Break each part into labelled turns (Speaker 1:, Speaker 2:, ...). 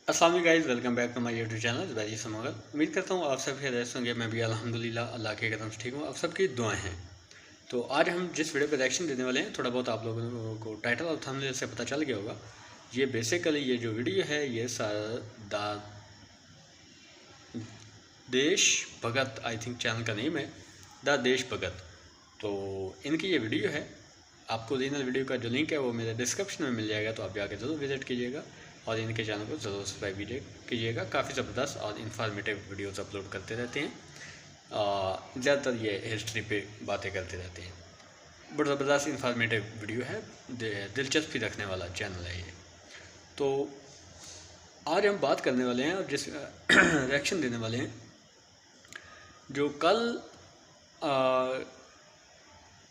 Speaker 1: अस्सलाम वालेकुम guys, welcome back to my YouTube channel वैजी समगल। उम्मीद करता हूँ आप सब खैरियत से होंगे। मैं भी अल्हम्दुलिल्लाह अल्लाह के करम से ठीक हूँ। आप सबकी दुआएं हैं। तो आज हम जिस वीडियो पे रिएक्शन देने वाले हैं, थोड़ा बहुत आप लोगों को टाइटल और थंबनेल से पता चल गया होगा। ये बेसिकली ये जो वीडियो है ये दा देश भगत, आई थिंक चैनल का नेम है द देश भगत। तो इनकी ये वीडियो है। आपको ओरिजिनल वीडियो का जो लिंक है वो मेरे डिस्क्रिप्शन में मिल जाएगा, तो आप जाके ज़रूर विजिट कीजिएगा और इनके चैनल को ज़रूर सब्सक्राइब कीजिएगा। काफ़ी ज़बरदस्त और इन्फॉर्मेटिव वीडियोस अपलोड करते रहते हैं। ज़्यादातर ये हिस्ट्री पे बातें करते रहते हैं। बड़ा ज़बरदस्त इन्फॉर्मेटिव वीडियो है, दिलचस्पी रखने वाला चैनल है ये। तो आज हम बात करने वाले हैं और जिस रिएक्शन देने वाले हैं, जो कल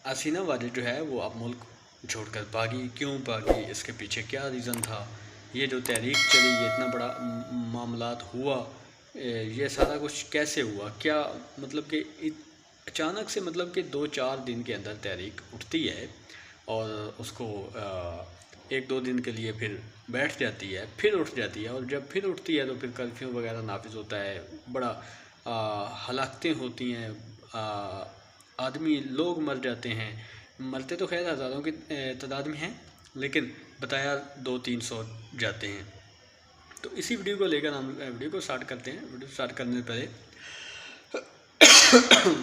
Speaker 1: हसीना वाले जो है वो अब मुल्क छोड़कर भागी। क्यों भागी, इसके पीछे क्या रीज़न था, ये जो तहरीक चली, ये इतना बड़ा मामलात हुआ, ये सारा कुछ कैसे हुआ, क्या मतलब कि अचानक से मतलब कि 2-4 दिन के अंदर तहरीक उठती है और उसको 1-2 दिन के लिए फिर बैठ जाती है, फिर उठ जाती है, और जब फिर उठती है तो फिर कर्फ्यू वगैरह नाफिज होता है, बड़ा हलाकतें होती हैं, आदमी लोग मर जाते हैं। मरते तो खैर हज़ारों की तादाद में हैं, लेकिन बताया 200-300 जाते हैं। तो इसी वीडियो को लेकर हम वीडियो को स्टार्ट करते हैं। वीडियो स्टार्ट करने से पहले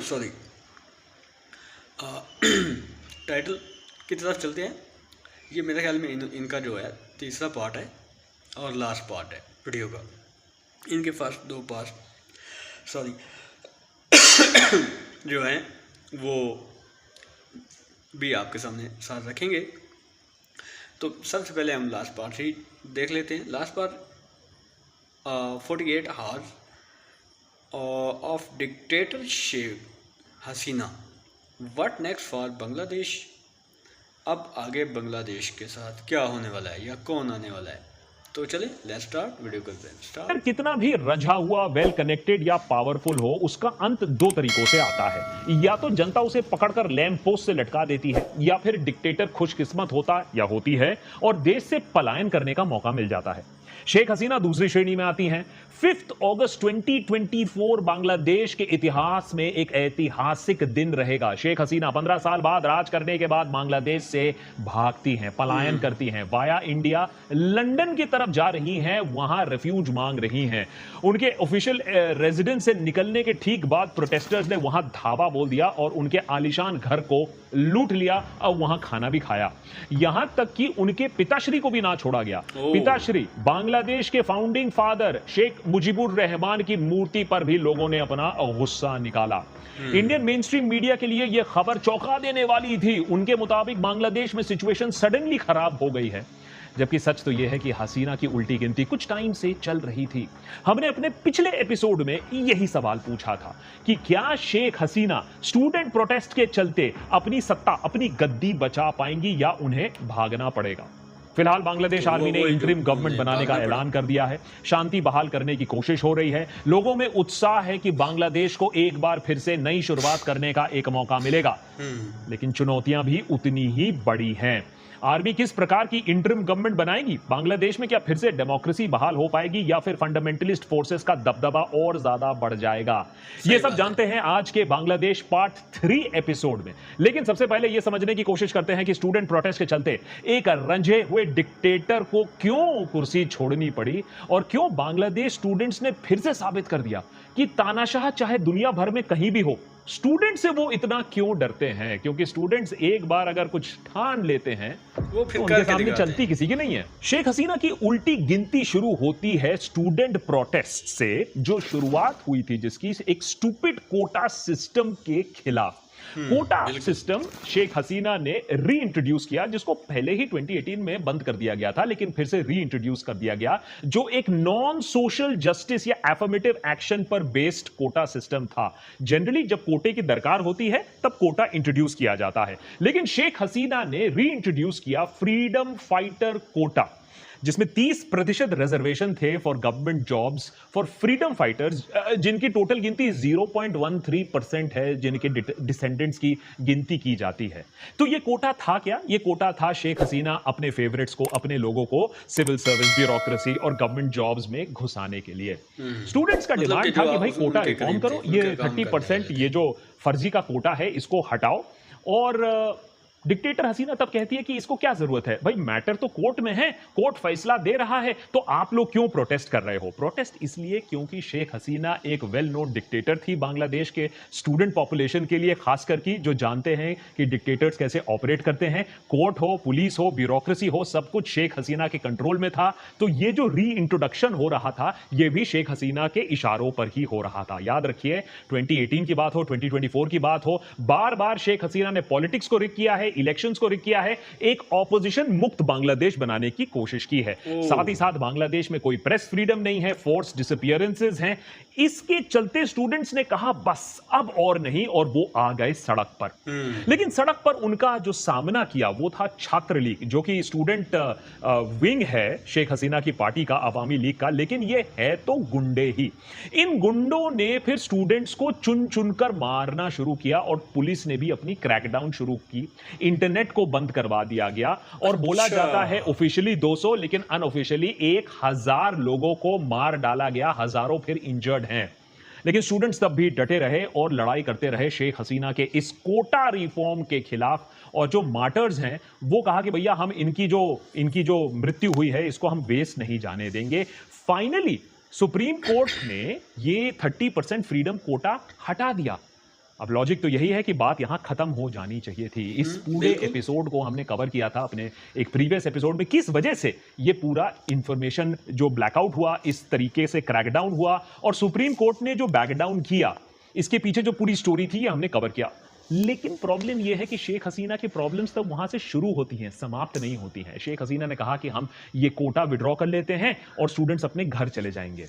Speaker 1: सॉरी, टाइटल की तरफ चलते हैं। ये मेरे ख्याल में इनका जो है तीसरा पार्ट है और लास्ट पार्ट है वीडियो का। इनके फर्स्ट 2 पार्ट सॉरी जो हैं वो भी आपके सामने साथ रखेंगे। तो सबसे पहले हम लास्ट पार्ट ही देख लेते हैं। Last part 48 hours of dictatorship Hasina, what next for Bangladesh. अब आगे बांग्लादेश के साथ क्या होने वाला है या कौन आने वाला है। तो चले लेट्स स्टार्ट, वीडियो करते हैं स्टार्ट।
Speaker 2: कितना भी रझा हुआ, वेल कनेक्टेड या पावरफुल हो, उसका अंत 2 तरीकों से आता है। या तो जनता उसे पकड़कर लैंप पोस्ट से लटका देती है, या फिर डिक्टेटर खुशकिस्मत होता या होती है और देश से पलायन करने का मौका मिल जाता है। शेख हसीना दूसरी श्रेणी में आती हैं। 5 अगस्त 2024 बांग्लादेश के इतिहास में एक ऐतिहासिक दिन रहेगा। शेख हसीना 15 साल बाद राज करने के बाद बांग्लादेश से भागती हैं, पलायन करती हैं, वाया इंडिया लंदन की तरफ जा रही हैं, वहां रिफ्यूज मांग रही हैं। उनके ऑफिशियल रेजिडेंस से निकलने के ठीक बाद प्रोटेस्टर्स ने वहां धावा बोल दिया और उनके आलीशान घर को लूट लिया और वहां खाना भी खाया। यहां तक कि उनके पिताश्री को भी ना छोड़ा गया। पिताश्री बांग्लादेश के फाउंडिंग फादर शेख मुजीबुर रहमान की मूर्ति पर भी लोगों ने अपना गुस्सा निकाला। इंडियन मेन स्ट्रीम मीडिया के लिए यह खबर चौंका देने वाली थी। उनके मुताबिक बांग्लादेश में सिचुएशन सडनली खराब हो गई है, जबकि सच तो यह है कि हसीना की उल्टी गिनती कुछ टाइम से चल रही थी। हमने अपने पिछले एपिसोड में यही सवाल पूछा था कि क्या शेख हसीना स्टूडेंट प्रोटेस्ट के चलते अपनी सत्ता, अपनी गद्दी बचा पाएंगी या उन्हें भागना पड़ेगा। फिलहाल बांग्लादेश आर्मी ने इंटरिम गवर्नमेंट बनाने का ऐलान कर दिया है। शांति बहाल करने की कोशिश हो रही है। लोगों में उत्साह है कि बांग्लादेश को एक बार फिर से नई शुरुआत करने का एक मौका मिलेगा, लेकिन चुनौतियां भी उतनी ही बड़ी हैं। आर्मी किस प्रकार की इंटरिम गवर्नमेंट बनाएगी? बांग्लादेश में क्या फिर से डेमोक्रेसी बहाल हो पाएगी या फिर फंडामेंटलिस्ट फोर्सेस का दबदबा और ज्यादा बढ़ जाएगा? ये सब जानते हैं आज के बांग्लादेश पार्ट 3 एपिसोड में। लेकिन सबसे पहले यह समझने की कोशिश करते हैं कि स्टूडेंट प्रोटेस्ट के चलते एक रंजे हुए डिक्टेटर को क्यों कुर्सी छोड़नी पड़ी और क्यों बांग्लादेश स्टूडेंट्स ने फिर से साबित कर दिया कि तानाशाह चाहे दुनिया भर में कहीं भी हो, स्टूडेंट से वो इतना क्यों डरते हैं। क्योंकि स्टूडेंट्स एक बार अगर कुछ ठान लेते हैं वो फिर तो उनके सामने चलती किसी की नहीं है। शेख हसीना की उल्टी गिनती शुरू होती है स्टूडेंट प्रोटेस्ट से, जो शुरुआत हुई थी जिसकी एक स्टूपिड कोटा सिस्टम के खिलाफ। कोटा सिस्टम शेख हसीना ने री इंट्रोड्यूस किया, जिसको पहले ही 2018 में बंद कर दिया गया था, लेकिन फिर से री इंट्रोड्यूस कर दिया गया, जो एक नॉन सोशल जस्टिस या एफर्मेटिव एक्शन पर बेस्ड कोटा सिस्टम था। जनरली जब कोटे की दरकार होती है तब कोटा इंट्रोड्यूस किया जाता है, लेकिन शेख हसीना ने री इंट्रोड्यूस किया फ्रीडम फाइटर कोटा। जिसमें 30% रिजर्वेशन थे for government jobs for freedom fighters, जिनकी टोटल गिनती 0.13% है, जिनके डिसेंडेंट्स की गिनती की जाती है। तो ये कोटा था क्या? ये कोटा था शेख हसीना अपने फेवरेट्स को, अपने लोगों को सिविल सर्विस, ब्यूरोक्रेसी और गवर्नमेंट जॉब्स में घुसाने के लिए। स्टूडेंट्स का
Speaker 1: मतलब
Speaker 2: डिमांड था कि भाई कोटा रिफॉर्म करो, ये 30% ये जो फर्जी का कोटा है इसको हटाओ। और डिक्टेटर हसीना तब कहती है कि इसको क्या जरूरत है भाई, मैटर तो कोर्ट में है, कोर्ट फैसला दे रहा है, तो आप लोग क्यों प्रोटेस्ट कर रहे हो? प्रोटेस्ट इसलिए क्योंकि शेख हसीना एक वेल नोन डिक्टेटर थी बांग्लादेश के स्टूडेंट पॉपुलेशन के लिए, खासकर की जो जानते हैं कि डिक्टेटर्स कैसे ऑपरेट करते हैं। कोर्ट हो, पुलिस हो, ब्यूरोक्रेसी हो, सब कुछ शेख हसीना के कंट्रोल में था। तो ये जो री इंट्रोडक्शन हो रहा था ये भी शेख हसीना के इशारों पर ही हो रहा था। याद रखिए 2018 की बात हो, 2024 की बात हो, बार बार शेख हसीना ने पॉलिटिक्स को रिक किया है, इलेक्शंस को रिक किया है, एक ऑपोजिशन मुक्त बांग्लादेश बनाने की कोशिश की है। साथ ही साथ बांग्लादेश में कोई प्रेस फ्रीडम नहीं है, फोर्स डिसअपीयरेंसेस हैं। इसके चलते स्टूडेंट्स ने कहा बस अब और नहीं, और वो आ गए सड़क पर। लेकिन सड़क पर उनका जो सामना किया वो था छात्र लीग, जो कि स्टूडेंट विंग है शेख हसीना की पार्टी का, अवामी लीग का, लेकिन ये है तो गुंडे ही। इन गुंडों ने फिर स्टूडेंट्स को चुन चुनकर मारना शुरू किया और पुलिस ने भी अपनी क्रैकडाउन शुरू की। इंटरनेट को बंद करवा दिया गया और बोला जाता है ऑफिशियली 200 लेकिन अनऑफिशियली 1000 लोगों को मार डाला गया, हजारों फिर इंजर्ड हैं। लेकिन स्टूडेंट्स तब भी डटे रहे और लड़ाई करते रहे शेख हसीना के इस कोटा रिफॉर्म के खिलाफ। और जो मार्टर्स हैं वो कहा कि भैया हम इनकी जो मृत्यु हुई है इसको हम वेस्ट नहीं जाने देंगे। फाइनली सुप्रीम कोर्ट ने ये 30% फ्रीडम कोटा हटा दिया। अब लॉजिक तो यही है कि बात यहां खत्म हो जानी चाहिए थी। इस पूरे एपिसोड को हमने कवर किया था अपने एक प्रीवियस एपिसोड में, किस वजह से ये पूरा इंफॉर्मेशन जो ब्लैकआउट हुआ, इस तरीके से क्रैकडाउन हुआ और सुप्रीम कोर्ट ने जो बैकडाउन किया, इसके पीछे जो पूरी स्टोरी थी ये हमने कवर किया। लेकिन प्रॉब्लम यह है कि शेख हसीना की प्रॉब्लम्स तब वहां से शुरू होती हैं, समाप्त नहीं होती हैं। शेख हसीना ने कहा कि हम ये कोटा विड्रॉ कर लेते हैं और स्टूडेंट्स अपने घर चले जाएंगे।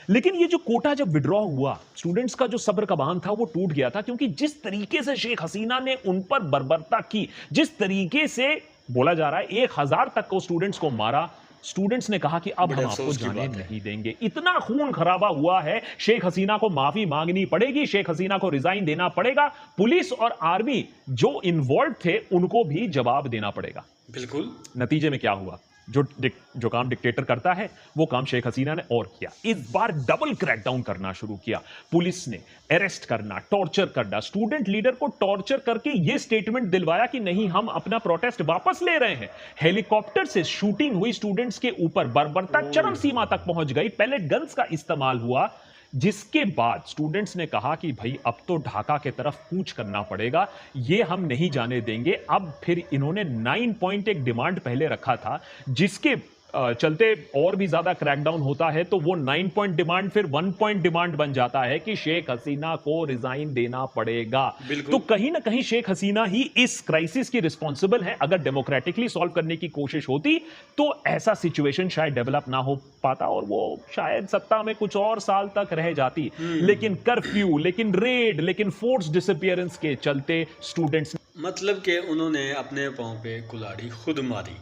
Speaker 2: लेकिन ये जो कोटा जब विड्रॉ हुआ, स्टूडेंट्स का जो सब्र का बांध था वो टूट गया था, क्योंकि जिस तरीके से शेख हसीना ने उन पर बर्बरता की, जिस तरीके से बोला जा रहा है 1000 तक को स्टूडेंट्स को मारा, स्टूडेंट्स ने कहा कि अब हम आपको जाने नहीं देंगे। इतना खून खराबा हुआ है, शेख हसीना को माफी मांगनी पड़ेगी, शेख हसीना को रिजाइन देना पड़ेगा, पुलिस और आर्मी जो इन्वॉल्व थे उनको भी जवाब देना पड़ेगा।
Speaker 1: बिल्कुल।
Speaker 2: नतीजे में क्या हुआ? जो काम डिक्टेटर करता है वो काम शेख हसीना ने और किया। इस बार डबल क्रैकडाउन करना शुरू किया। पुलिस ने अरेस्ट करना, टॉर्चर करना, स्टूडेंट लीडर को टॉर्चर करके ये स्टेटमेंट दिलवाया कि नहीं हम अपना प्रोटेस्ट वापस ले रहे हैं। हेलीकॉप्टर से शूटिंग हुई स्टूडेंट्स के ऊपर, बर्बरता चरम सीमा तक पहुंच गई, पैलेट गन्स का इस्तेमाल हुआ, जिसके बाद स्टूडेंट्स ने कहा कि भाई अब तो ढाका के तरफ कूच करना पड़ेगा, ये हम नहीं जाने देंगे। अब फिर इन्होंने 9 पॉइंट एक डिमांड पहले रखा था, जिसके चलते और भी ज्यादा क्रैकडाउन होता है, तो वो 9 पॉइंट डिमांड फिर 1 पॉइंट डिमांड बन जाता है कि शेख हसीना को रिजाइन देना पड़ेगा। तो कहीं ना कहीं शेख हसीना ही इस क्राइसिस की रिस्पॉन्सिबल है। अगर डेमोक्रेटिकली सॉल्व करने की कोशिश होती तो ऐसा सिचुएशन शायद डेवलप ना हो पाता और वो शायद सत्ता में कुछ और साल तक रह जाती। लेकिन कर्फ्यू, लेकिन रेड, लेकिन फोर्स डिसअपीयरेंस के चलते स्टूडेंट्स,
Speaker 1: मतलब कि उन्होंने अपने पांव पे कुल्हाड़ी खुद मारी।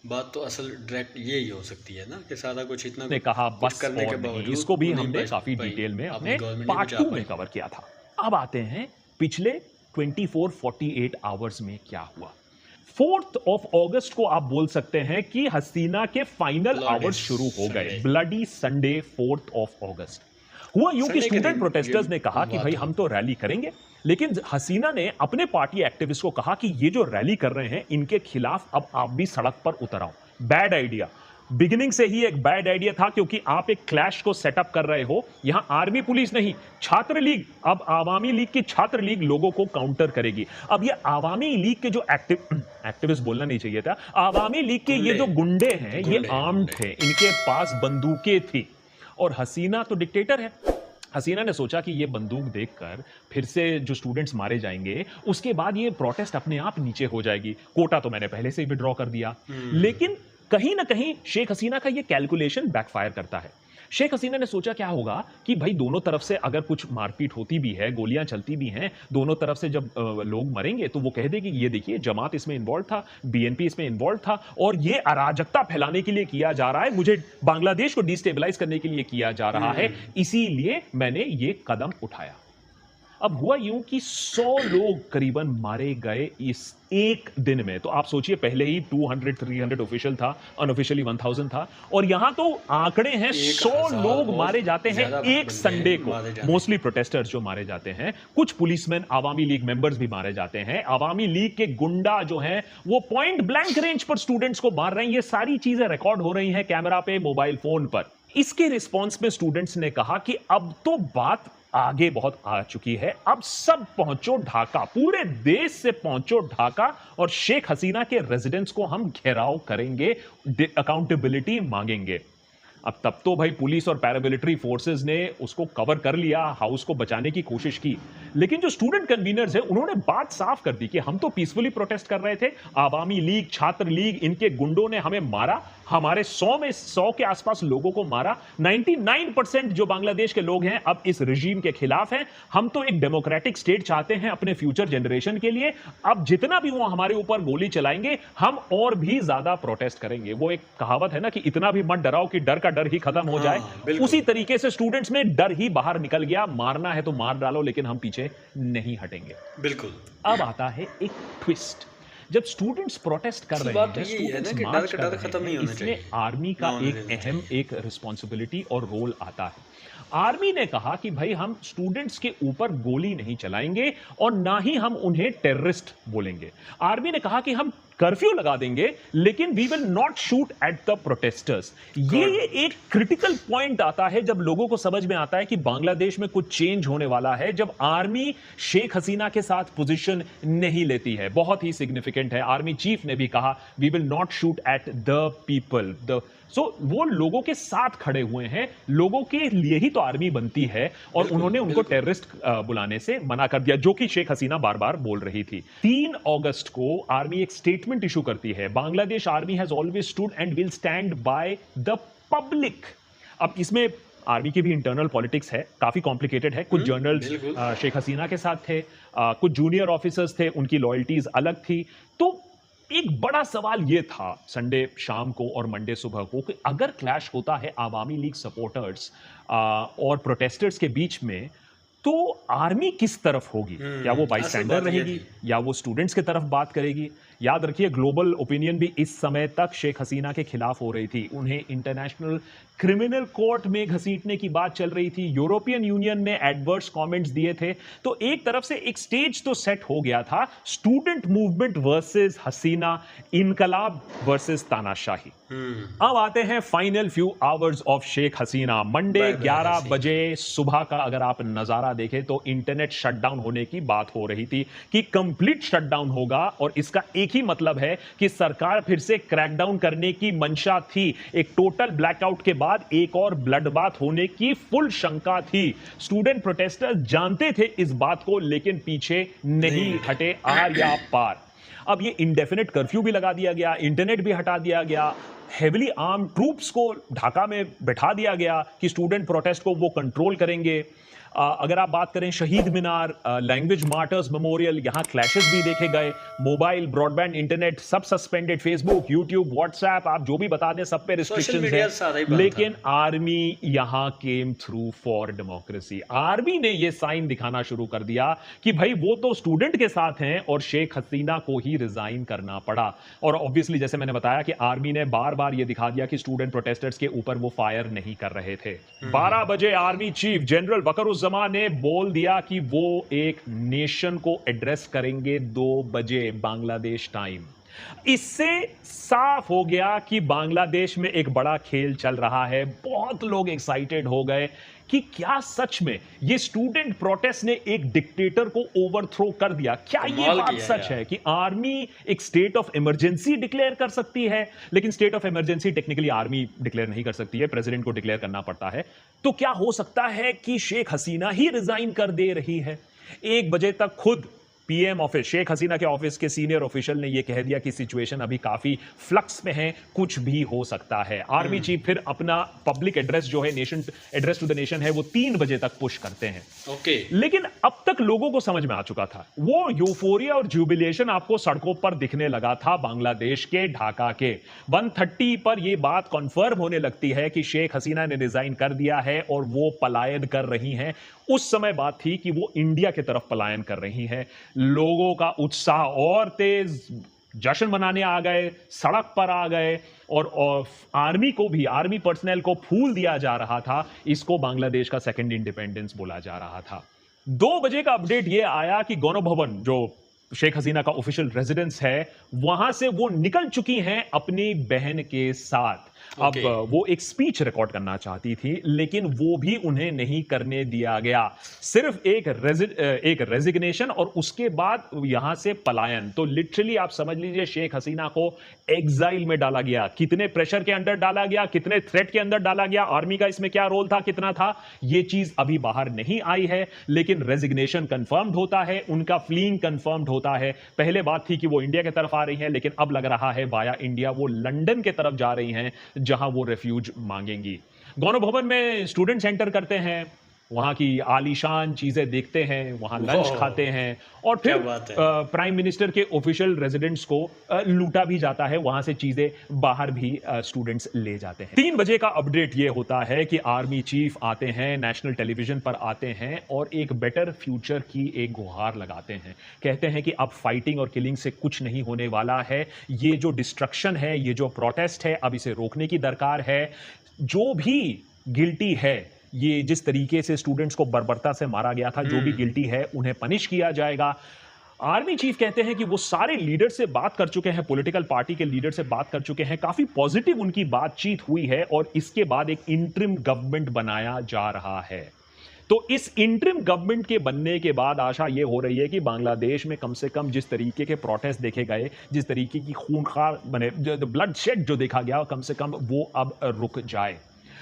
Speaker 1: बात तो असल डायरेक्ट यही हो सकती है ना कि सारा कुछ इतना
Speaker 2: ने कहा बस
Speaker 1: करने के
Speaker 2: और नहीं।
Speaker 1: बावजूद
Speaker 2: इसको भी
Speaker 1: उन्हें
Speaker 2: हमने
Speaker 1: बस
Speaker 2: काफी
Speaker 1: भाई
Speaker 2: डिटेल में
Speaker 1: अपनी
Speaker 2: अपने
Speaker 1: गवर्नमेंट
Speaker 2: पार्ट
Speaker 1: नहीं
Speaker 2: 2
Speaker 1: बचा
Speaker 2: में
Speaker 1: पाई।
Speaker 2: कवर किया था। अब आते हैं पिछले 24-48 आवर्स में क्या हुआ। 4th of August को आप बोल सकते हैं कि हसीना के फाइनल
Speaker 1: Bloody
Speaker 2: आवर्स शुरू हो गए।
Speaker 1: Sunday।
Speaker 2: Bloody Sunday 4th of August हुआ यूं कि
Speaker 1: Sunday के
Speaker 2: स्टूडेंट
Speaker 1: दिन
Speaker 2: प्रोटेस्टर्स
Speaker 1: ये
Speaker 2: ने कहा कि
Speaker 1: बात
Speaker 2: भाई
Speaker 1: हुई।
Speaker 2: हम तो रैली करेंगे, लेकिन हसीना ने अपने पार्टी एक्टिविस्ट को कहा कि ये जो रैली कर रहे हैं इनके खिलाफ अब आप भी सड़क पर उतर आओ। बैड आइडिया, बिगिनिंग से ही एक बैड आइडिया था, क्योंकि आप एक क्लैश को सेटअप कर रहे हो। यहां आर्मी पुलिस नहीं, छात्र लीग, अब आवामी लीग की छात्र लीग लोगों को काउंटर करेगी। अब ये आवामी लीग के जो एक्टिविस्ट बोलना नहीं चाहिए था, आवामी लीग के ये जो गुंडे हैं ये आर्म्ड थे, इनके पास बंदूकें थी और हसीना तो डिक्टेटर है। हसीना ने सोचा कि ये बंदूक देखकर फिर से जो स्टूडेंट्स मारे जाएंगे, उसके बाद ये प्रोटेस्ट अपने आप नीचे हो जाएगी। कोटा तो मैंने पहले से ही विड्रॉ कर दिया। लेकिन कहीं ना कहीं शेख हसीना का ये कैलकुलेशन बैकफायर करता है। शेख हसीना ने सोचा क्या होगा कि भाई दोनों तरफ से अगर कुछ मारपीट होती भी है, गोलियां चलती भी हैं, दोनों तरफ से जब लोग मरेंगे तो वो कह देगी ये देखिए जमात इसमें इन्वॉल्व था, बीएनपी इसमें इन्वॉल्व था और ये अराजकता फैलाने के लिए किया जा रहा है, मुझे बांग्लादेश को डिस्टेबलाइज करने के लिए किया जा रहा है, इसीलिए मैंने ये कदम उठाया। अब हुआ यूं कि 100 लोग करीबन मारे गए इस एक दिन में। तो आप सोचिए पहले ही 200-300 ऑफिशियल था, अनऑफिशियली 1000 था और यहां तो आंकड़े हैं 100 लोग मारे जाते हैं एक संडे को। मोस्टली प्रोटेस्टर्स जो मारे जाते हैं, कुछ पुलिसमैन, आवामी लीग मेंबर्स भी मारे जाते हैं, आवामी लीग के गुंडा जो हैं वो पॉइंट ब्लैंक रेंज पर स्टूडेंट्स को मार रहे हैं। ये सारी चीजें रिकॉर्ड हो रही हैं कैमरा पे, मोबाइल फोन पर। इसके रिस्पॉन्स में स्टूडेंट्स ने कहा कि अब तो बात आगे बहुत आ चुकी है, अब सब पहुंचो ढाका, पूरे देश से पहुंचो ढाका और शेख हसीना के रेजिडेंट्स को हम घेराव करेंगे, अकाउंटेबिलिटी मांगेंगे। अब तब तो भाई पुलिस और पैरामिलिट्री फोर्सेस ने उसको कवर कर लिया, हाउस को बचाने की कोशिश की, लेकिन जो स्टूडेंट कन्वीनर्स हैं उन्होंने बात साफ कर दी कि हम तो पीसफुली प्रोटेस्ट कर रहे थे, आवामी लीग, छात्र लीग, इनके गुंडों ने हमें मारा, हमारे 100 के आसपास लोगों को मारा, 99% जो बांग्लादेश के लोग हैं अब इस रिजीम के खिलाफ हैं, हम तो एक डेमोक्रेटिक स्टेट चाहते हैं अपने फ्यूचर जनरेशन के लिए, अब जितना भी वो हमारे ऊपर गोली चलाएंगे हम और भी ज्यादा प्रोटेस्ट करेंगे। वो एक कहावत है ना कि इतना भी मत डराओ कि डर का डर ही खत्म हो जाए, उसी तरीके से स्टूडेंट्स में डर ही बाहर निकल गया, मारना है तो मार डालो लेकिन हम पीछे नहीं हटेंगे।
Speaker 1: बिल्कुल।
Speaker 2: अब आता है एक ट्विस्ट। जब स्टूडेंट्स प्रोटेस्ट कर रहे हैं, स्टूडेंट्स मार्च कर रहे हैं, इसमें आर्मी का एक रिस्पॉन्सिबिलिटी और रोल आता है। आर्मी ने कहा कि भाई हम स्टूडेंट्स के ऊपर गोली नहीं चलाएंगे और ना ही हम उन्हें टेररिस्ट बोलेंगे। आर्मी ने कहा कि हम कर्फ्यू लगा देंगे लेकिन we will not shoot at the protesters. ये एक क्रिटिकल पॉइंट आता है जब लोगों को समझ में आता है कि बांग्लादेश में कुछ चेंज होने वाला है, जब आर्मी शेख हसीना के साथ पोजीशन नहीं लेती है। बहुत ही सिग्निफिकेंट है, आर्मी चीफ ने भी कहा we will not shoot at the people. वो लोगों के साथ खड़े हुए हैं, लोगों के लिए ही तो आर्मी बनती है और उन्होंने उनको टेररिस्ट बुलाने से मना कर दिया, जो कि शेख हसीना बार बार बोल रही थी। 3 अगस्त को आर्मी एक स्टेटमेंट इशू करती है, Bangladesh army has always stood and will stand by the public. अब इसमें आर्मी की भी इंटरनल पॉलिटिक्स है, काफी कॉम्प्लिकेटेड है। कुछ जनरल्स शेख हसीना के साथ थे, कुछ जूनियर ऑफिसर्स थे, उनकी लॉयल्टीज अलग थी। तो एक बड़ा सवाल यह था संडे शाम को और मंडे सुबह को कि अगर क्लैश होता है आवामी लीग सपोर्टर्स और प्रोटेस्टर्स के बीच में तो आर्मी किस तरफ होगी? क्या वो बाईस्टैंडर रहेगी या वो स्टूडेंट्स की तरफ बात करेगी? याद रखिए ग्लोबल ओपिनियन भी इस समय तक शेख हसीना के खिलाफ हो रही थी, उन्हें इंटरनेशनल क्रिमिनल कोर्ट में घसीटने की बात चल रही थी, यूरोपियन यूनियन ने एडवर्स कमेंट्स दिए थे। तो एक तरफ से एक स्टेज तो सेट हो गया था, स्टूडेंट मूवमेंट वर्सेस हसीना, इनकलाब वर्सेस तानाशाही। अब आते हैं final few hours of Sheikh Hasina. Monday 11 बजे सुबह का अगर आप नजारा देखें तो इंटरनेट शटडाउन होने की बात हो रही थी कि कंप्लीट शटडाउन होगा और इसका एक ही मतलब है कि सरकार फिर से क्रैकडाउन करने की मंशा थी। एक टोटल ब्लैकआउट के बाद एक और ब्लडबाथ होने की फुल शंका थी। स्टूडेंट प्रोटेस्टर्स जानते थे इस बात को लेकिन पीछे नहीं हटे आर या पार। अब ये इंडेफिनिट कर्फ्यू भी लगा दिया गया, इंटरनेट भी हटा दिया गया, हेविली आर्म ट्रूप्स को ढाका में बैठा दिया गया कि स्टूडेंट प्रोटेस्ट को वो कंट्रोल करेंगे। अगर आप बात करें शहीद मीनार, लैंग्वेज मार्टर्स मेमोरियल, यहां क्लैशेस भी देखे गए। मोबाइल, ब्रॉडबैंड, इंटरनेट सब सस्पेंडेड, फेसबुक, यूट्यूब, व्हाट्सएप, आप जो भी बता दें सब पे रिस्ट्रिक्शंस है। लेकिन आर्मी यहां came through for democracy. Army ने ये साइन दिखाना शुरू कर दिया कि भाई वो तो स्टूडेंट के साथ हैं और शेख हसीना को ही रिजाइन करना पड़ा। और ऑब्वियसली जैसे मैंने बताया कि आर्मी ने बार बार ये दिखा दिया कि स्टूडेंट प्रोटेस्टर्स के ऊपर वो फायर नहीं कर रहे थे। 12 बजे आर्मी चीफ जनरल वकरुज़्ज़मा ने बोल दिया कि वो एक नेशन को एड्रेस करेंगे 2 बजे बांग्लादेश टाइम। इससे साफ हो गया कि बांग्लादेश में एक बड़ा खेल चल रहा है। बहुत लोग एक्साइटेड हो गए कि क्या सच में ये स्टूडेंट प्रोटेस्ट ने एक डिक्टेटर को ओवरथ्रो कर दिया? क्या ये बात सच है कि आर्मी एक स्टेट ऑफ इमरजेंसी डिक्लेयर कर सकती है? लेकिन state of emergency technically army declare नहीं कर सकती है, प्रेसिडेंट को डिक्लेयर करना पड़ता है। तो क्या हो सकता है कि शेख हसीना ही रिजाइन कर दे रही है? 1 बजे तक खुद पीएम ऑफिस, शेख हसीना के ऑफिस के सीनियर ऑफिशियल ने यह कह दिया कि सिचुएशन अभी काफी फ्लक्स में है, कुछ भी हो सकता है। आर्मी चीफ फिर अपना पब्लिक एड्रेस जो है, nation address to the nation है, वो 3 बजे तक पुश करते हैं।
Speaker 1: ओके।
Speaker 2: लेकिन अब तक लोगों को समझ में आ चुका था, वो यूफोरिया और जुबिलेशन आपको सड़कों पर दिखने लगा था बांग्लादेश के ढाका के 130 पर यह बात कंफर्म होने लगती है कि शेख हसीना ने रिजाइन कर दिया है और वो पलायन कर रही हैं। उस समय बात थी कि वो इंडिया की तरफ पलायन कर रही हैं। लोगों का उत्साह और तेज, जश्न मनाने आ गए, सड़क पर आ गए और आर्मी को भी, आर्मी पर्सनल को फूल दिया जा रहा था। इसको बांग्लादेश का सेकंड इंडिपेंडेंस बोला जा रहा था। 2 बजे का अपडेट यह आया कि गौरव भवन, जो शेख हसीना का ऑफिशियल रेजिडेंस है, वहां से वो निकल चुकी हैं अपनी बहन के साथ। अब वो एक स्पीच रिकॉर्ड करना चाहती थी, लेकिन वो भी उन्हें नहीं करने दिया गया। सिर्फ एक रेजिग्नेशन और उसके बाद यहां से पलायन। तो लिटरली आप समझ लीजिए शेख हसीना को एग्जाइल में डाला गया। कितने प्रेशर के अंदर डाला गया, कितने थ्रेट के अंदर डाला गया, आर्मी का इसमें क्या रोल था, कितना था, ये चीज अभी बाहर नहीं आई है। लेकिन रेजिग्नेशन कंफर्म्ड होता है, उनका फ्लीइंग कंफर्म्ड होता है। पहले बात थी कि वो इंडिया की तरफ आ रही है, लेकिन अब लग रहा है वाया इंडिया वो लंदन की तरफ जा रही हैं, जहां वो रेफ्यूज मांगेंगी। गौरव भवन में स्टूडेंट्स एंटर करते हैं, वहां की आलीशान चीजें देखते हैं, वहां लंच खाते हैं और फिर प्राइम मिनिस्टर के ऑफिशियल रेजिडेंट्स को लूटा भी जाता है। वहां से चीजें बाहर भी स्टूडेंट्स ले जाते हैं। 3 बजे का अपडेट यह होता है कि आर्मी चीफ आते हैं, नेशनल टेलीविजन पर आते हैं और एक बेटर फ्यूचर की एक गुहार लगाते हैं। कहते हैं कि अब फाइटिंग और किलिंग से कुछ नहीं होने वाला है। ये जो डिस्ट्रक्शन है, ये जो प्रोटेस्ट है, अब इसे रोकने की दरकार है। जो भी गिल्टी है, ये जिस तरीके से स्टूडेंट्स को बर्बरता से मारा गया था, जो भी गिल्टी है उन्हें पनिश किया जाएगा। आर्मी चीफ कहते हैं कि वो सारे लीडर से बात कर चुके हैं, पॉलिटिकल पार्टी के लीडर से बात कर चुके हैं, काफी पॉजिटिव उनकी बातचीत हुई है और इसके बाद एक इंटरिम गवर्नमेंट बनाया जा रहा है। तो इस इंटरिम गवर्नमेंट के बनने के बाद आशा यह हो रही है कि बांग्लादेश में कम से कम जिस तरीके के प्रोटेस्ट देखे गए, जिस तरीके की खूंखार बने ब्लड शेड जो देखा गया, कम से कम वो अब रुक जाए।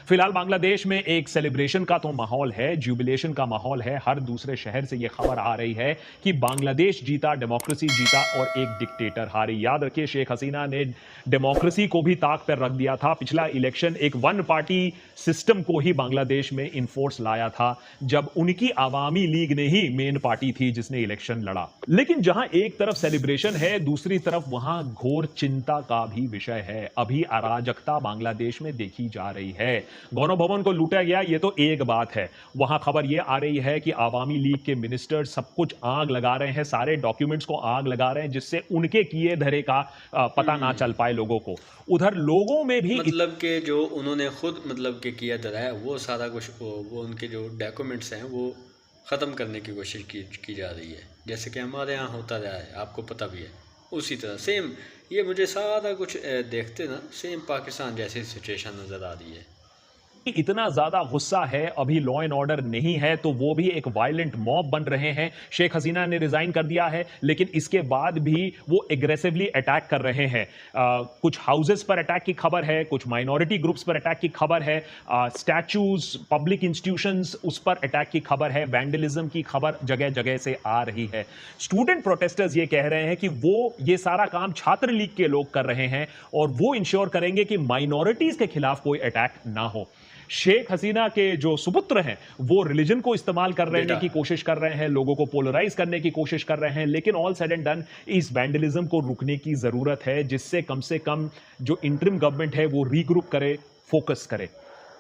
Speaker 2: फिलहाल बांग्लादेश में एक सेलिब्रेशन का तो माहौल है, जुबिलेशन का माहौल है। हर दूसरे शहर से यह खबर आ रही है कि बांग्लादेश जीता, डेमोक्रेसी जीता और एक डिक्टेटर हारी। याद रखिए, शेख हसीना ने डेमोक्रेसी को भी ताक पर रख दिया था। पिछला इलेक्शन एक वन पार्टी सिस्टम को ही बांग्लादेश में इन्फोर्स लाया था, जब उनकी आवामी लीग ने ही मेन पार्टी थी जिसने इलेक्शन लड़ा। लेकिन जहां एक तरफ सेलिब्रेशन है, दूसरी तरफ वहां घोर चिंता का भी विषय है। अभी अराजकता बांग्लादेश में देखी जा रही है। गौरव भवन को लूटा गया, यह तो एक बात है। वहां खबर यह आ रही है कि आवामी लीग के मिनिस्टर सब कुछ आग लगा रहे हैं, सारे डॉक्यूमेंट्स को आग लगा रहे हैं, जिससे उनके किए धरे का पता ना चल पाए लोगों को। उधर लोगों में भी
Speaker 1: मतलब के जो उन्होंने खुद मतलब के किया धरा है, वो सारा कुछ वो उनके जो डॉक्यूमेंट्स हैं वो ख़त्म करने की कोशिश की जा रही है, जैसे कि हमारे यहाँ होता रहा है, आपको पता भी है। उसी तरह सेम ये मुझे सारा कुछ देखते ना सेम पाकिस्तान जैसी सिचुएशन नज़र आ रही है।
Speaker 2: इतना ज्यादा गुस्सा है, अभी लॉ एंड ऑर्डर नहीं है, तो वो भी एक वायलेंट मॉब बन रहे हैं। शेख हसीना ने रिजाइन कर दिया है, लेकिन इसके बाद भी वो एग्रेसिवली अटैक कर रहे हैं। कुछ हाउसेस पर अटैक की खबर है, कुछ माइनॉरिटी ग्रुप्स पर अटैक की खबर है, स्टैचूज, पब्लिक इंस्टीट्यूशंस, उस पर अटैक की खबर है, वैंडलिज्म की खबर जगह जगह से आ रही है। स्टूडेंट प्रोटेस्टर्स ये कह रहे हैं कि वो ये सारा काम छात्र लीग के लोग कर रहे हैं और वो इंश्योर करेंगे कि माइनॉरिटीज के खिलाफ कोई अटैक ना हो। शेख हसीना के जो सुपुत्र हैं वो रिलीजन को इस्तेमाल कर रहने की कोशिश कर रहे हैं, लोगों को पोलराइज करने की कोशिश कर रहे हैं, लेकिन ऑल सेड एंड डन इस वैंडलिज्म को रुकने की जरूरत है, जिससे कम से कम जो इंटरिम गवर्नमेंट है वो रीग्रुप करे, फोकस करे।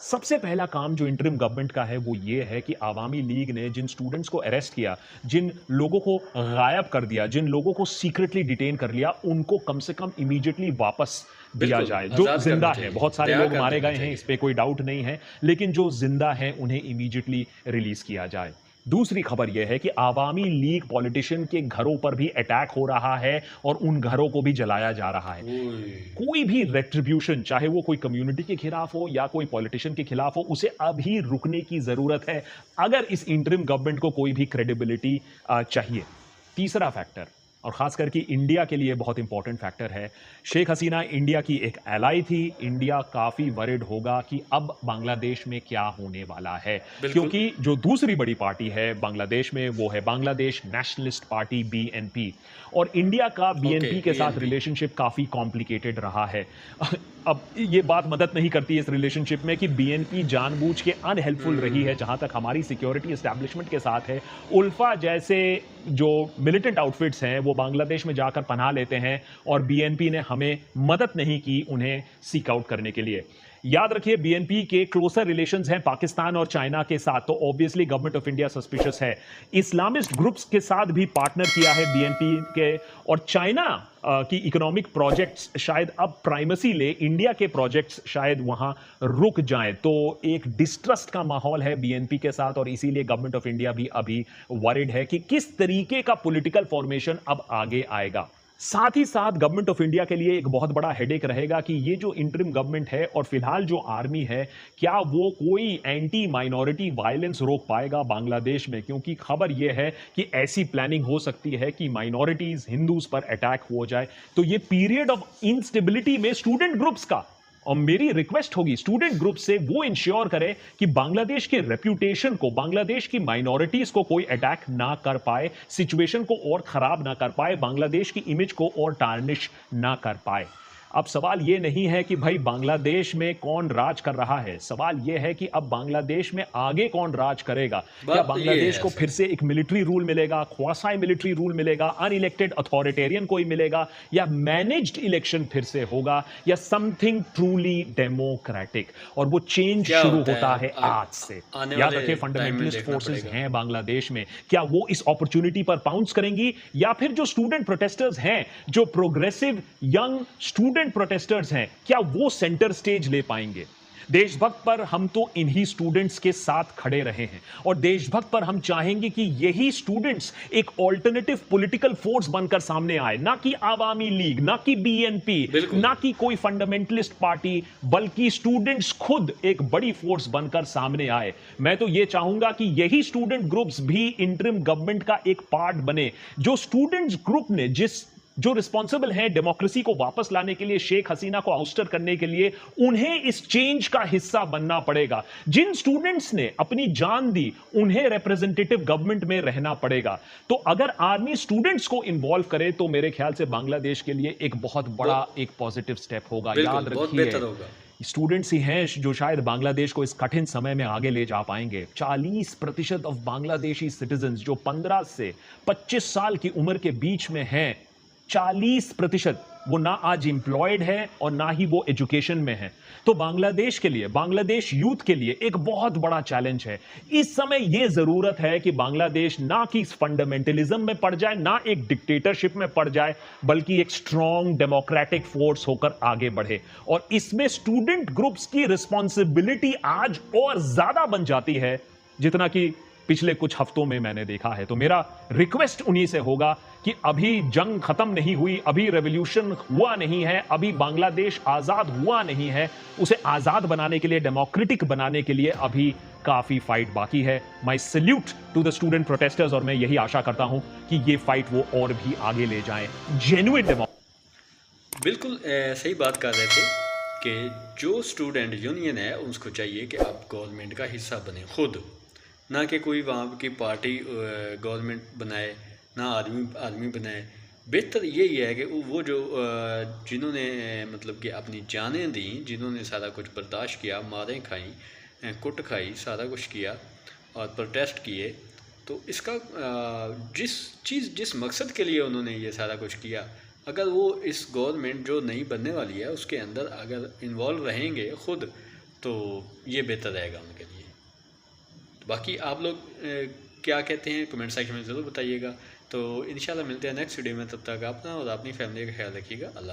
Speaker 2: सबसे पहला काम जो इंटरिम गवर्नमेंट का है वो ये है कि आवामी लीग ने जिन स्टूडेंट्स को अरेस्ट किया, जिन लोगों को गायब कर दिया, जिन लोगों को सीक्रेटली डिटेन कर लिया, उनको कम से कम इमीडिएटली वापस दिया जाए। जो जिंदा है, बहुत सारे लोग मारे गए हैं, इस पे कोई डाउट नहीं है, लेकिन जो जिंदा है उन्हें इमीडिएटली रिलीज किया जाए। दूसरी खबर यह है कि आवामी लीग पॉलिटिशियन के घरों पर भी अटैक हो रहा है और उन घरों को भी जलाया जा रहा है। कोई भी रेट्रिब्यूशन, चाहे वो कोई कम्युनिटी के खिलाफ हो या कोई पॉलिटिशियन के खिलाफ हो, उसे अभी रुकने की जरूरत है अगर इस इंटरिम गवर्नमेंट को कोई भी क्रेडिबिलिटी चाहिए। तीसरा फैक्टर, और ख़ास करके इंडिया के लिए बहुत इंपॉर्टेंट फैक्टर है। शेख हसीना इंडिया की एक एलाई थी। इंडिया काफ़ी वरिड होगा कि अब बांग्लादेश में क्या होने वाला है,
Speaker 1: बिल्कुल।
Speaker 2: क्योंकि जो दूसरी बड़ी पार्टी है बांग्लादेश में वो है बांग्लादेश नेशनलिस्ट पार्टी बीएनपी, और इंडिया का
Speaker 1: ओके,
Speaker 2: बीएनपी के साथ
Speaker 1: बीएनपी।
Speaker 2: रिलेशनशिप काफ़ी कॉम्प्लिकेटेड रहा है। अब ये बात मदद नहीं करती इस रिलेशनशिप में कि बीएनपी जानबूझ के अनहेल्पफुल रही है जहां तक हमारी सिक्योरिटी एस्टैब्लिशमेंट के साथ है। उल्फा जैसे जो मिलिटेंट आउटफिट्स हैं वो बांग्लादेश में जाकर पनाह लेते हैं और बीएनपी ने हमें मदद नहीं की उन्हें सीक आउट करने के लिए। याद रखिए बीएनपी के क्लोजर रिलेशंस हैं पाकिस्तान और चाइना के साथ, तो obviously government of India suspicious है। इस्लामिस्ट ग्रुप्स के साथ भी पार्टनर किया है बीएनपी के, और चाइना की इकोनॉमिक प्रोजेक्ट्स शायद अब प्राइमेसी ले, इंडिया के प्रोजेक्ट्स शायद वहां रुक जाएं। तो एक डिस्ट्रस्ट का माहौल है बीएनपी के साथ, और इसीलिए गवर्नमेंट ऑफ इंडिया भी अभी वरिड है कि किस तरीके का पॉलिटिकल फॉर्मेशन अब आगे आएगा। साथ ही साथ गवर्नमेंट ऑफ इंडिया के लिए एक बहुत बड़ा हेडेक रहेगा कि ये जो इंटरिम गवर्नमेंट है और फिलहाल जो आर्मी है, क्या वो कोई एंटी माइनॉरिटी वायलेंस रोक पाएगा बांग्लादेश में, क्योंकि खबर ये है कि ऐसी प्लानिंग हो सकती है कि माइनॉरिटीज हिंदूज पर अटैक हो जाए। तो ये पीरियड ऑफ इंस्टेबिलिटी में स्टूडेंट ग्रुप्स का, और मेरी रिक्वेस्ट होगी स्टूडेंट ग्रुप से, वो इंश्योर करें कि बांग्लादेश के रेप्यूटेशन को, बांग्लादेश की माइनॉरिटीज को कोई अटैक ना कर पाए, सिचुएशन को और खराब ना कर पाए, बांग्लादेश की इमेज को और टार्निश ना कर पाए। अब सवाल यह नहीं है कि भाई बांग्लादेश में कौन राज कर रहा है, सवाल यह है कि अब बांग्लादेश में आगे कौन राज करेगा। क्या
Speaker 1: बात तो ये
Speaker 2: बांग्लादेश
Speaker 1: है
Speaker 2: को
Speaker 1: सर।
Speaker 2: फिर से एक मिलिट्री रूल मिलेगा, ख्वासाई मिलिट्री रूल मिलेगा, अनइलेक्टेड अथॉरिटेरियन कोई मिलेगा, या मैनेज्ड इलेक्शन फिर से होगा, या समथिंग ट्रूली डेमोक्रेटिक, और वो चेंज
Speaker 1: क्या
Speaker 2: शुरू
Speaker 1: होता है
Speaker 2: होता
Speaker 1: अब
Speaker 2: है आज से।
Speaker 1: आने
Speaker 2: याद
Speaker 1: वाले
Speaker 2: रखिए
Speaker 1: टाइम में
Speaker 2: फंडामेंटलिस्ट
Speaker 1: देखना
Speaker 2: फोर्सेस
Speaker 1: पड़ेगा।
Speaker 2: हैं बांग्लादेश में, क्या वो इस अपॉर्चुनिटी पर पाउंस करेंगी, या फिर जो स्टूडेंट प्रोटेस्टर्स हैं, जो प्रोग्रेसिव यंग स्टूडेंट प्रोटेस्टर्स हैं, क्या वो सेंटर स्टेज ले पाएंगे। देशभक्त पर हम तो इन्हीं स्टूडेंट्स के साथ खड़े रहे हैं, और देशभक्त पर हम चाहेंगे कि यही स्टूडेंट्स एक ऑल्टरनेटिव पॉलिटिकल फोर्स बनकर सामने आए, ना कि आवामी लीग, ना कि बीएनपी,
Speaker 1: बिल्कुल।
Speaker 2: ना कि कोई फंडामेंटलिस्ट पार्टी, बल्कि स्टूडेंट्स खुद एक बड़ी फोर्स बनकर सामने आए। मैं तो यह चाहूंगा कि यही स्टूडेंट ग्रुप्स भी इंटरिम गवर्नमेंट का एक पार्ट बने। जो स्टूडेंट्स ग्रुप ने जो रिस्पॉन्सिबल है डेमोक्रेसी को वापस लाने के लिए, शेख हसीना को आउस्टर करने के लिए, उन्हें इस चेंज का हिस्सा बनना पड़ेगा। जिन स्टूडेंट्स ने अपनी जान दी, उन्हें रिप्रेजेंटेटिव गवर्नमेंट में रहना पड़ेगा। तो अगर आर्मी स्टूडेंट्स को इन्वॉल्व करे तो मेरे ख्याल से बांग्लादेश के लिए एक बहुत बड़ा एक पॉजिटिव स्टेप होगा।
Speaker 1: बिल्कुल,
Speaker 2: याद
Speaker 1: बहुत
Speaker 2: रखिए
Speaker 1: बेहतर होगा।
Speaker 2: स्टूडेंट्स ही हैं जो शायद बांग्लादेश को इस कठिन समय में आगे ले जा पाएंगे। 40% ऑफ बांग्लादेशी सिटीजन जो 15 से 25 साल की उम्र के बीच में हैं, 40% वो ना आज एम्प्लॉयड है और ना ही वो एजुकेशन में है। तो बांग्लादेश के लिए, बांग्लादेश यूथ के लिए एक बहुत बड़ा चैलेंज है। इस समय यह जरूरत है कि बांग्लादेश ना कि फंडामेंटलिज्म में पड़ जाए, ना एक डिक्टेटरशिप में पड़ जाए, बल्कि एक स्ट्रॉन्ग डेमोक्रेटिक फोर्स होकर आगे बढ़े। और इसमें स्टूडेंट ग्रुप्स की रिस्पॉन्सिबिलिटी आज और ज्यादा बन जाती है जितना कि पिछले कुछ हफ्तों में मैंने देखा है। तो मेरा रिक्वेस्ट उन्हीं से होगा कि अभी जंग खत्म नहीं हुई, अभी रेवोल्यूशन हुआ नहीं है, अभी बांग्लादेश आजाद हुआ नहीं है। उसे आजाद बनाने के लिए, डेमोक्रेटिक बनाने के लिए अभी काफी फाइट बाकी है। My salute to the student protesters, और मैं यही आशा करता हूं कि ये फाइट वो और भी आगे ले जाएं। Genuine democracy.
Speaker 1: बिल्कुल सही बात कर रहे थे कि जो स्टूडेंट यूनियन है उसको चाहिए कि आप गवर्नमेंट का हिस्सा बने खुद, ना कि कोई वहाँ की पार्टी गवर्नमेंट बनाए, ना आदमी बनाए। बेहतर यही है कि वो जो जिन्होंने मतलब कि अपनी जानें दी, जिन्होंने सारा कुछ बर्दाश्त किया, मारें खाई, कुट खाई, सारा कुछ किया और प्रोटेस्ट किए, तो इसका जिस मकसद के लिए उन्होंने ये सारा कुछ किया, अगर वो इस गवर्नमेंट जो नई बनने वाली है उसके अंदर अगर इन्वॉल्व रहेंगे खुद, तो ये बेहतर रहेगा उनके लिए। बाकी आप लोग क्या कहते हैं कमेंट सेक्शन में ज़रूर बताइएगा। तो इंशाल्लाह मिलते हैं नेक्स्ट वीडियो में, तब तक अपना और अपनी फैमिली का ख्याल रखिएगा। अल्लाह।